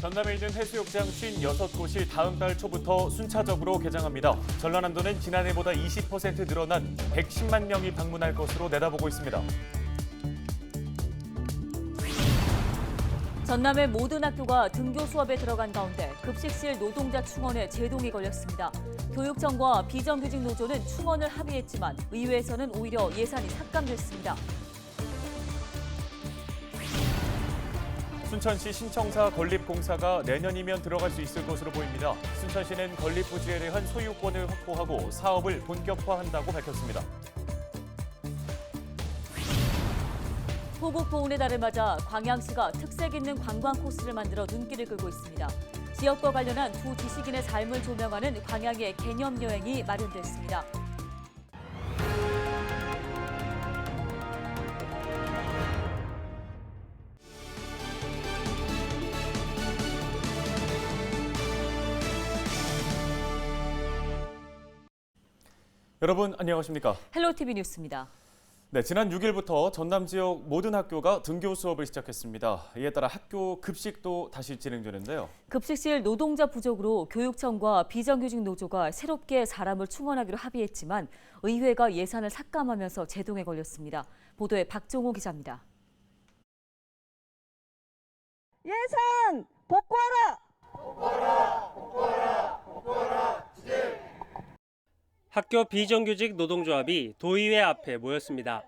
전남에 있는 해수욕장 56곳이 다음 달 초부터 순차적으로 개장합니다. 전라남도는 지난해보다 20% 늘어난 110만 명이 방문할 것으로 내다보고 있습니다. 전남의 모든 학교가 등교 수업에 들어간 가운데 급식실 노동자 충원에 제동이 걸렸습니다. 교육청과 비정규직 노조는 충원을 합의했지만 의회에서는 오히려 예산이 삭감됐습니다. 순천시 신청사 건립공사가 내년이면 들어갈 수 있을 것으로 보입니다. 순천시는 건립부지에 대한 소유권을 확보하고 사업을 본격화한다고 밝혔습니다. 호국 보훈의 달을 맞아 광양시가 특색 있는 관광 코스를 만들어 눈길을 끌고 있습니다. 지역과 관련한 두 지식인의 삶을 조명하는 광양의 개념 여행이 마련됐습니다. 여러분 안녕하십니까? 헬로티비 뉴스입니다. 네, 지난 6일부터 전남 지역 모든 학교가 등교 수업을 시작했습니다. 이에 따라 학교 급식도 다시 진행되는데요. 급식실 노동자 부족으로 교육청과 비정규직 노조가 새롭게 사람을 충원하기로 합의했지만 의회가 예산을 삭감하면서 제동에 걸렸습니다. 보도에 박종호 기자입니다. 예산 복구하라! 학교 비정규직 노동조합이 도의회 앞에 모였습니다.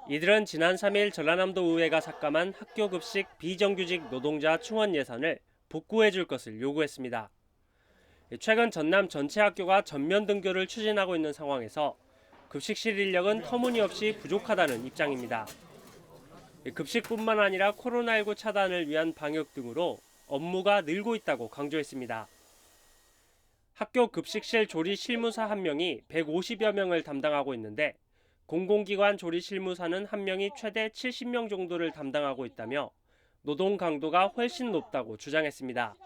이들은 지난 3일 전라남도 의회가 삭감한 학교 급식 비정규직 노동자 충원 예산을 복구해 줄 것을 요구했습니다. 최근 전남 전체 학교가 전면 등교를 추진하고 있는 상황에서 급식실 인력은 터무니없이 부족하다는 입장입니다. 급식뿐만 아니라 코로나19 차단을 위한 방역 등으로 업무가 늘고 있다고 강조했습니다. 학교 급식실 조리 실무사 1명이 150여 명을 담당하고 있는데 공공기관 조리 실무사는 1명이 최대 70명 정도를 담당하고 있다며 노동 강도가 훨씬 높다고 주장했습니다.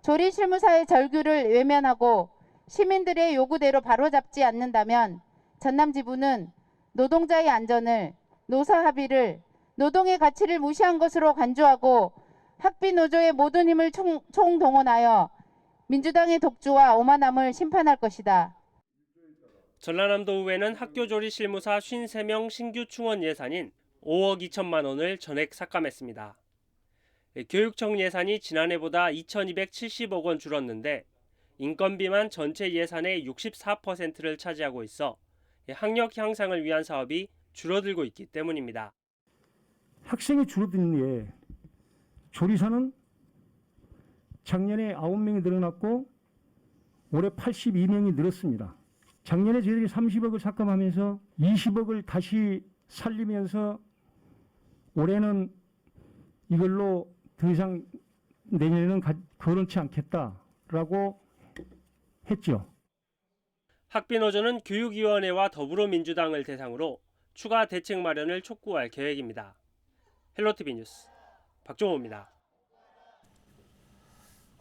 조리 실무사의 절규를 외면하고 시민들의 요구대로 바로잡지 않는다면 전남지부는 노동자의 안전을, 노사 합의를, 노동의 가치를 무시한 것으로 간주하고 학비 노조의 모든 힘을 총동원하여 민주당의 독주와 오만함을 심판할 것이다. 전라남도 의회는 학교 조리 실무사 53명 신규 충원 예산인 5억 2천만 원을 전액 삭감했습니다. 교육청 예산이 지난해보다 2,270억 원 줄었는데 인건비만 전체 예산의 64%를 차지하고 있어 학력 향상을 위한 사업이 줄어들고 있기 때문입니다. 학생이 줄어드는 예, 조리사는 작년에 9명이 늘어났고 올해 82명이 늘었습니다. 작년에 저희들이 30억을 삭감하면서 20억을 다시 살리면서 올해는 이걸로 더 이상 내년에는 그렇지 않겠다라고 했죠. 학비노조는 교육위원회와 더불어민주당을 대상으로 추가 대책 마련을 촉구할 계획입니다. 헬로티비 뉴스 박종호입니다.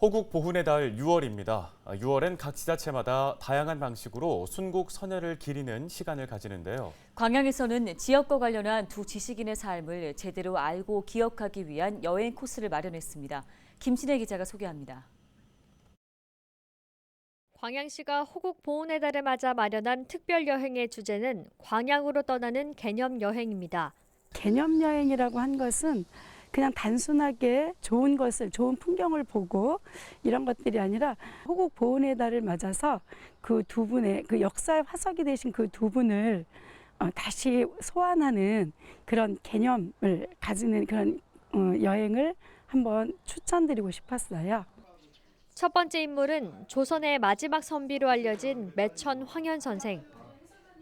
호국 보훈의 달 6월입니다. 6월엔 각 지자체마다 다양한 방식으로 순국 선열을 기리는 시간을 가지는데요. 광양에서는 지역과 관련한 두 지식인의 삶을 제대로 알고 기억하기 위한 여행 코스를 마련했습니다. 김신혜 기자가 소개합니다. 광양시가 호국 보훈의 달을 맞아 마련한 특별 여행의 주제는 광양으로 떠나는 개념 여행입니다. 개념 여행이라고 한 것은 그냥 단순하게 좋은 것을, 좋은 풍경을 보고 이런 것들이 아니라 호국 보훈의 달을 맞아서 그 두 분의 그 역사의 화석이 되신 그 두 분을 다시 소환하는 그런 개념을 가지는 그런 여행을 한번 추천드리고 싶었어요. 첫 번째 인물은 조선의 마지막 선비로 알려진 매천 황현 선생.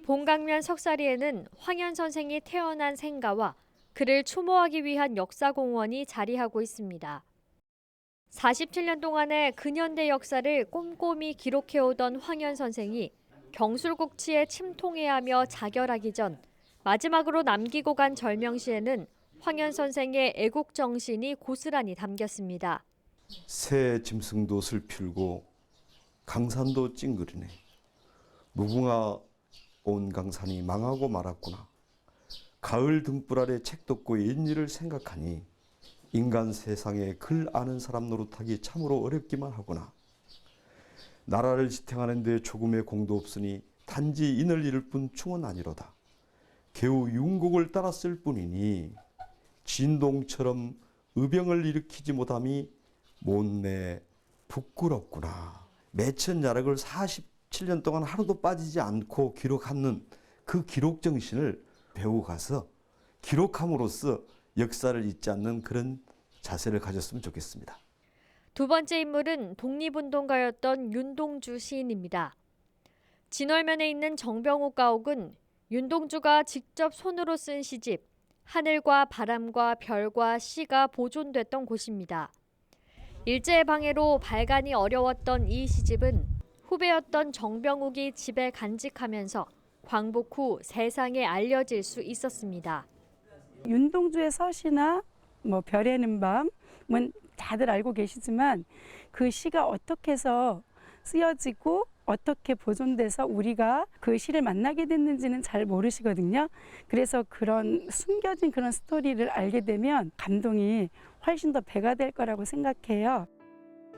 봉강면 석사리에는 황현 선생이 태어난 생가와 그를 추모하기 위한 역사공원이 자리하고 있습니다. 47년 동안의 근현대 역사를 꼼꼼히 기록해오던 황현 선생이 경술국치에 침통해하며 자결하기 전 마지막으로 남기고 간 절명시에는 황현 선생의 애국 정신이 고스란히 담겼습니다. 새 짐승도 슬필고 강산도 찡그리네. 무궁화 온 강산이 망하고 말았구나. 가을 등불 아래 책 덮고 옛일을 생각하니 인간 세상에 글 아는 사람 노릇하기 참으로 어렵기만 하구나. 나라를 지탱하는 데 조금의 공도 없으니 단지 인을 잃을 뿐 충은 아니로다. 개우 윤곡을 따랐을 뿐이니 진동처럼 의병을 일으키지 못함이 못내 부끄럽구나. 매천야락을 47년 동안 하루도 빠지지 않고 기록하는 그 기록 정신을 배우고 가서 기록함으로써 역사를 잊지 않는 그런 자세를 가졌으면 좋겠습니다. 두 번째 인물은 독립운동가였던 윤동주 시인입니다. 진월면에 있는 정병욱 가옥은 윤동주가 직접 손으로 쓴 시집 하늘과 바람과 별과 시가 보존됐던 곳입니다. 일제의 방해로 발간이 어려웠던 이 시집은 후배였던 정병욱이 집에 간직하면서 광복 후 세상에 알려질 수 있었습니다. 윤동주의 서시나 별에는 밤은 다들 알고 계시지만 그 시가 어떻게 해서 쓰여지고 어떻게 보존돼서 우리가 그 시를 만나게 됐는지는 잘 모르시거든요. 그래서 그런 숨겨진 그런 스토리를 알게 되면 감동이 훨씬 더 배가 될 거라고 생각해요.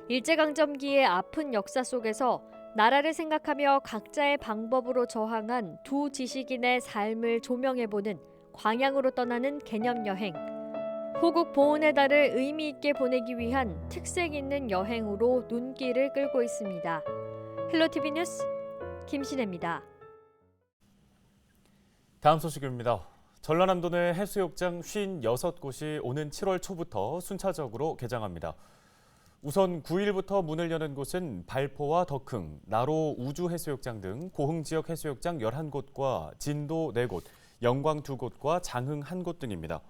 일제강점기의 아픈 역사 속에서 나라를 생각하며 각자의 방법으로 저항한 두 지식인의 삶을 조명해보는 광양으로 떠나는 개념여행. 호국 보훈의 달을 의미 있게 보내기 위한 특색 있는 여행으로 눈길을 끌고 있습니다. 헬로티비 뉴스 김신혜입니다. 다음 소식입니다. 전라남도 내 해수욕장 56곳이 오는 7월 초부터 순차적으로 개장합니다. 우선 9일부터 문을 여는 곳은 발포와 덕흥, 나로 우주해수욕장 등 고흥 지역 해수욕장 11곳과 진도 4곳, 영광 2곳과 장흥 1곳 등입니다.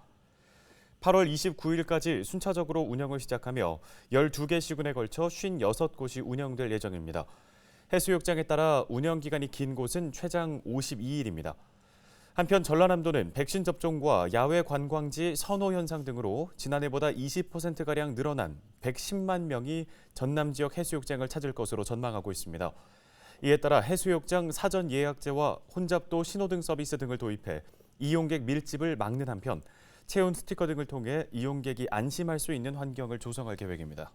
8월 29일까지 순차적으로 운영을 시작하며 12개 시군에 걸쳐 56곳이 운영될 예정입니다. 해수욕장에 따라 운영 기간이 긴 곳은 최장 52일입니다. 한편 전라남도는 백신 접종과 야외 관광지 선호 현상 등으로 지난해보다 20%가량 늘어난 110만 명이 전남 지역 해수욕장을 찾을 것으로 전망하고 있습니다. 이에 따라 해수욕장 사전 예약제와 혼잡도 신호등 서비스 등을 도입해 이용객 밀집을 막는 한편 체온 스티커 등을 통해 이용객이 안심할 수 있는 환경을 조성할 계획입니다.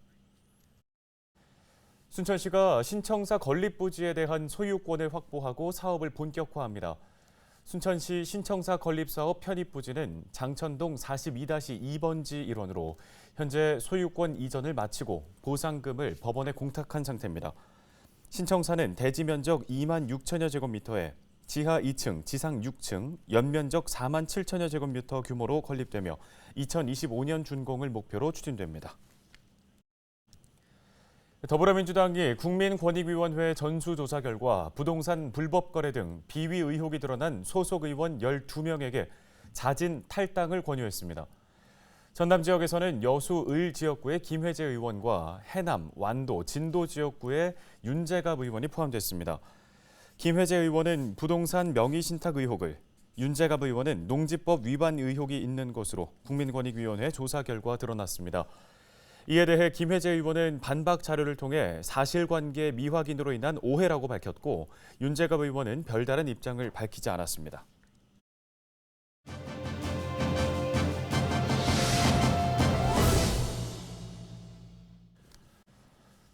순천시가 신청사 건립부지에 대한 소유권을 확보하고 사업을 본격화합니다. 순천시 신청사 건립사업 편입부지는 장천동 42-2번지 일원으로 현재 소유권 이전을 마치고 보상금을 법원에 공탁한 상태입니다. 신청사는 대지 면적 2만 6천여 제곱미터에 지하 2층, 지상 6층, 연면적 4만 7천여 제곱미터 규모로 건립되며 2025년 준공을 목표로 추진됩니다. 더불어민주당이 국민권익위원회 전수조사 결과 부동산 불법 거래 등 비위 의혹이 드러난 소속 의원 12명에게 자진 탈당을 권유했습니다. 전남 지역에서는 여수 을 지역구의 김회재 의원과 해남, 완도, 진도 지역구의 윤재갑 의원이 포함됐습니다. 김회재 의원은 부동산 명의신탁 의혹을, 윤재갑 의원은 농지법 위반 의혹이 있는 것으로 국민권익위원회 조사 결과 드러났습니다. 이에 대해 김회재 의원은 반박 자료를 통해 사실관계 미확인으로 인한 오해라고 밝혔고 윤재갑 의원은 별다른 입장을 밝히지 않았습니다.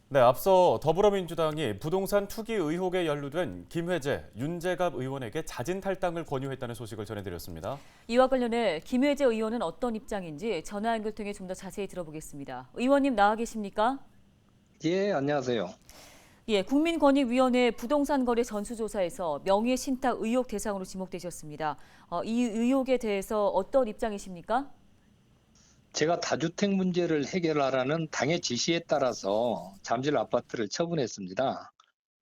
네, 앞서 더불어민주당이 부동산 투기 의혹에 연루된 김회재, 윤재갑 의원에게 자진 탈당을 권유했다는 소식을 전해드렸습니다. 이와 관련해 김회재 의원은 어떤 입장인지 전화 연결 통해 좀 더 자세히 들어보겠습니다. 의원님 나와 계십니까? 예, 안녕하세요. 예, 국민권익위원회 부동산 거래 전수조사에서 명의신탁 의혹 대상으로 지목되셨습니다. 이 의혹에 대해서 어떤 입장이십니까? 제가 다주택 문제를 해결하라는 당의 지시에 따라서 잠실 아파트를 처분했습니다.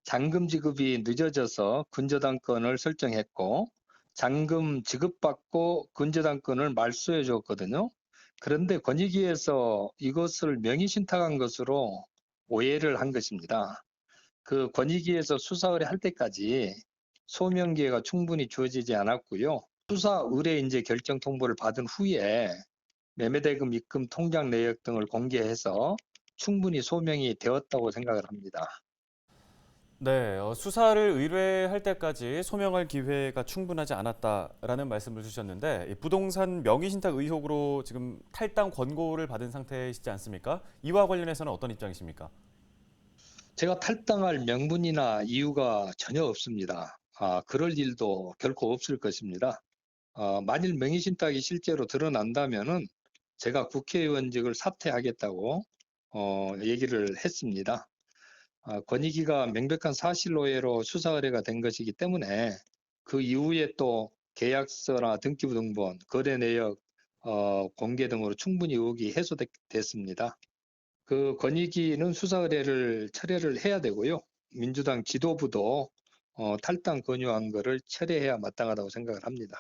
잔금 지급이 늦어져서 근저당권을 설정했고 잔금 지급받고 근저당권을 말소해 줬거든요. 그런데 권익위에서 이것을 명의신탁한 것으로 오해를 한 것입니다. 그 권익위에서 수사 의뢰할 때까지 소명 기회가 충분히 주어지지 않았고요. 수사 의뢰 이제 결정 통보를 받은 후에 매매대금 입금 통장 내역 등을 공개해서 충분히 소명이 되었다고 생각을 합니다. 네, 수사를 의뢰할 때까지 소명할 기회가 충분하지 않았다라는 말씀을 주셨는데 이 부동산 명의신탁 의혹으로 지금 탈당 권고를 받은 상태이시지 않습니까? 이와 관련해서는 어떤 입장이십니까? 제가 탈당할 명분이나 이유가 전혀 없습니다. 그럴 일도 결코 없을 것입니다. 만일 명의신탁이 실제로 드러난다면은 제가 국회의원직을 사퇴하겠다고 얘기를 했습니다. 권익위가 명백한 사실 오해로 수사 의뢰가 된 것이기 때문에 그 이후에 또 계약서나 등기부 등본, 거래 내역 공개 등으로 충분히 의혹이 해소됐습니다. 그 권익위는 수사 의뢰를 철회를 해야 되고요. 민주당 지도부도 탈당 권유한 거를 철회해야 마땅하다고 생각을 합니다.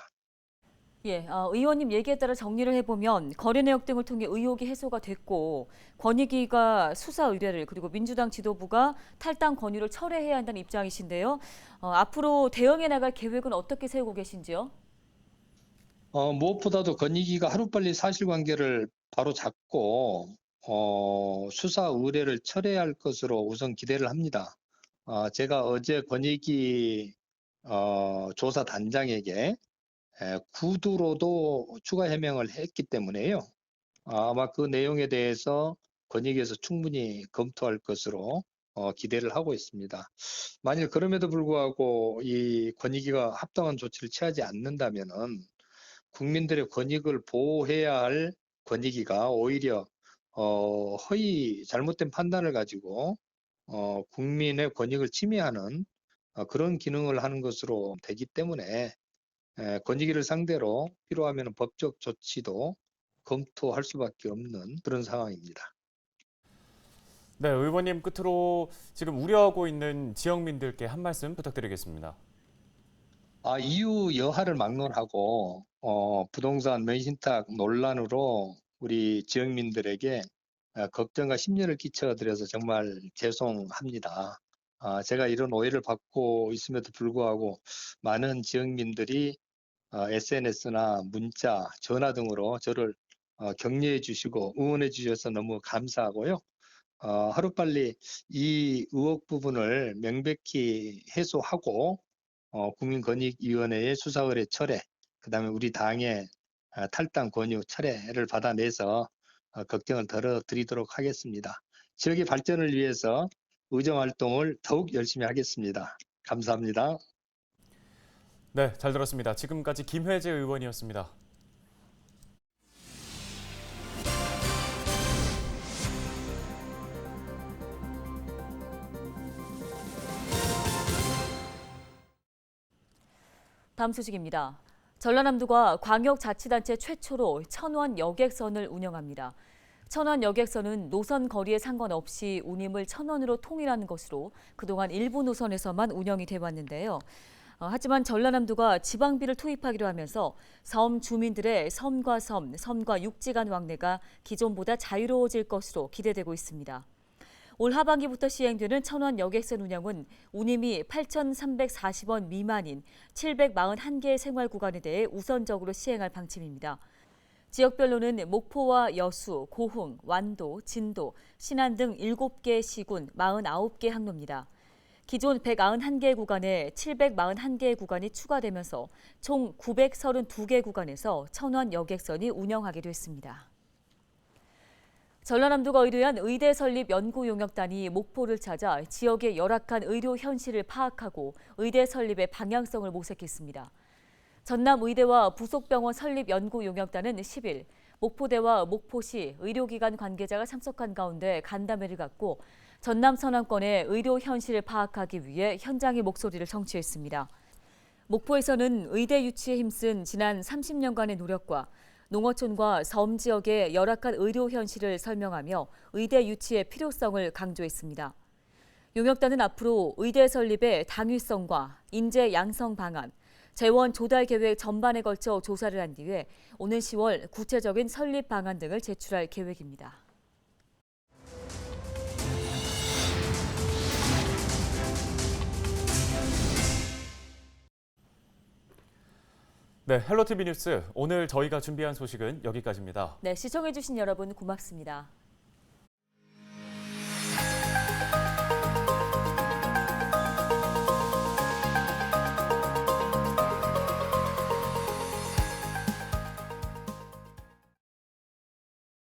예, 의원님 얘기에 따라 정리를 해보면 거래 내역 등을 통해 의혹이 해소가 됐고 권익위가 수사 의뢰를 그리고 민주당 지도부가 탈당 권유를 철회해야 한다는 입장이신데요. 앞으로 대응해 나갈 계획은 어떻게 세우고 계신지요? 무엇보다도 권익위가 하루빨리 사실관계를 바로 잡고 수사 의뢰를 철회할 것으로 우선 기대를 합니다. 제가 어제 권익위 조사단장에게 구두로도 추가 해명을 했기 때문에요. 아마 그 내용에 대해서 권익위에서 충분히 검토할 것으로 기대를 하고 있습니다. 만일 그럼에도 불구하고 이 권익위가 합당한 조치를 취하지 않는다면은 국민들의 권익을 보호해야 할 권익위가 오히려 허위 잘못된 판단을 가지고 국민의 권익을 침해하는 그런 기능을 하는 것으로 되기 때문에 권익위를 상대로 필요하면 법적 조치도 검토할 수밖에 없는 그런 상황입니다. 네, 의원님 끝으로 지금 우려하고 있는 지역민들께 한 말씀 부탁드리겠습니다. 이유 여하를 막론하고 부동산 명의신탁 논란으로 우리 지역민들에게 걱정과 심려를 끼쳐드려서 정말 죄송합니다. 제가 이런 오해를 받고 있음에도 불구하고 많은 지역민들이 SNS나 문자, 전화 등으로 저를 격려해 주시고 응원해 주셔서 너무 감사하고요. 하루빨리 이 의혹 부분을 명백히 해소하고 국민권익위원회의 수사 의뢰 철회, 그다음에 우리 당의 탈당 권유 철회를 받아내서 걱정을 덜어드리도록 하겠습니다. 지역의 발전을 위해서 의정 활동을 더욱 열심히 하겠습니다. 감사합니다. 네, 잘 들었습니다. 지금까지 김회재 의원이었습니다. 다음 소식입니다. 전라남도가 광역자치단체 최초로 천원 여객선을 운영합니다. 천원 여객선은 노선 거리에 상관없이 운임을 1,000원으로 통일하는 것으로 그동안 일부 노선에서만 운영이 돼 왔는데요. 하지만 전라남도가 지방비를 투입하기로 하면서 섬 주민들의 섬과 섬, 섬과 육지 간 왕래가 기존보다 자유로워질 것으로 기대되고 있습니다. 올 하반기부터 시행되는 천원 여객선 운영은 운임이 8,340원 미만인 741개의 생활 구간에 대해 우선적으로 시행할 방침입니다. 지역별로는 목포와 여수, 고흥, 완도, 진도, 신안 등 7개 시군 49개 항로입니다. 기존 191개 구간에 741개 구간이 추가되면서 총 932개 구간에서 천원 여객선이 운영하게 됐습니다. 전라남도가 의뢰한 의대 설립 연구 용역단이 목포를 찾아 지역의 열악한 의료 현실을 파악하고 의대 설립의 방향성을 모색했습니다. 전남의대와 부속병원 설립 연구 용역단은 10일 목포대와 목포시 의료기관 관계자가 참석한 가운데 간담회를 갖고 전남 서남권의 의료 현실을 파악하기 위해 현장의 목소리를 청취했습니다. 목포에서는 의대 유치에 힘쓴 지난 30년간의 노력과 농어촌과 섬 지역의 열악한 의료 현실을 설명하며 의대 유치의 필요성을 강조했습니다. 용역단은 앞으로 의대 설립의 당위성과 인재 양성 방안, 재원 조달 계획 전반에 걸쳐 조사를 한 뒤에 오는 10월 구체적인 설립 방안 등을 제출할 계획입니다. 네, 헬로티비 뉴스 오늘 저희가 준비한 소식은 여기까지입니다. 네, 시청해주신 여러분 고맙습니다.